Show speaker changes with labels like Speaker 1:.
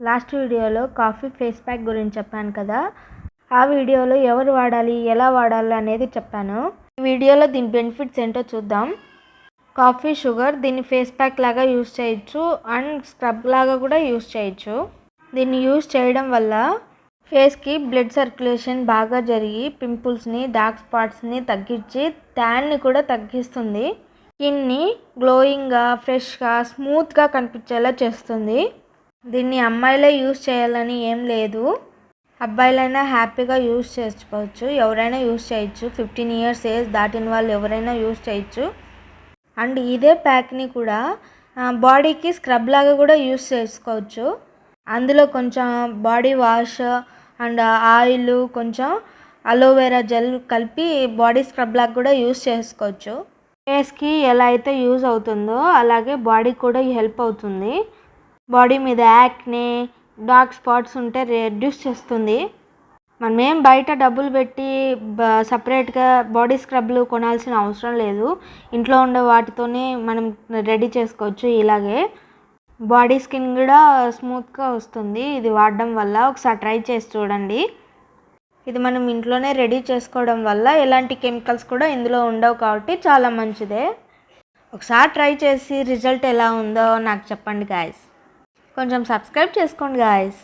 Speaker 1: Last వీడియోలో coffee face pack గురించి చెప్పాను కదా, ఆ వీడియోలో ఎవరు వాడాలి, ఎలా వాడాలి అనేది చెప్పాను. ఈ వీడియోలో దీని బెనిఫిట్స్ ఏంటో చూద్దాం. కాఫీ షుగర్ దీన్ని ఫేస్ ప్యాక్ లాగా యూస్ చేయొచ్చు అండ్ స్క్రబ్ లాగా కూడా యూస్ చేయొచ్చు. దీన్ని యూస్ చేయడం వల్ల ఫేస్కి బ్లడ్ సర్క్యులేషన్ బాగా జరిగి పింపుల్స్ని, డార్క్ స్పాట్స్ని తగ్గించి ట్యాన్ని కూడా తగ్గిస్తుంది. స్కిన్ని గ్లోయింగ్గా, ఫ్రెష్గా, స్మూత్గా కనిపించేలా చేస్తుంది. దీన్ని అమ్మాయిలే యూస్ చేయాలని ఏం లేదు, అబ్బాయిలైనా హ్యాపీగా యూస్ చేసుకోవచ్చు. ఎవరైనా యూస్ చేయొచ్చు. 15 years ఏజ్ దాటిన వాళ్ళు ఎవరైనా యూస్ చేయొచ్చు. అండ్ ఇదే ప్యాక్ని కూడా బాడీకి స్క్రబ్ లాగా కూడా యూస్ చేసుకోవచ్చు. అందులో కొంచెం బాడీ వాష్ అండ్ ఆయిల్, కొంచెం అలోవెరా జెల్ కలిపి బాడీ స్క్రబ్ లాగా కూడా యూస్ చేసుకోవచ్చు. ఫేస్కి ఎలా అయితే యూజ్ అవుతుందో అలాగే బాడీ కూడా హెల్ప్ అవుతుంది. బాడీ మీద యాక్నే, డార్క్ స్పాట్స్ ఉంటే రెడ్యూస్ చేస్తుంది. మనమేం బయట డబ్బులు పెట్టి సపరేట్గా బాడీ స్క్రబ్లు కొనాల్సిన అవసరం లేదు. ఇంట్లో ఉండే వాటితోనే మనం రెడీ చేసుకోవచ్చు. ఇలాగే బాడీ స్కిన్ కూడా స్మూత్గా వస్తుంది ఇది వాడడం వల్ల. ఒకసారి ట్రై చేసి చూడండి. ఇది మనం ఇంట్లోనే రెడీ చేసుకోవడం వల్ల ఎలాంటి కెమికల్స్ కూడా ఇందులో ఉండవు కాబట్టి చాలా మంచిదే. ఒకసారి ట్రై చేసి రిజల్ట్ ఎలా ఉందో నాకు చెప్పండి గాయస్. కొంచెం సబ్స్క్రైబ్ చేసుకోండి గాయస్.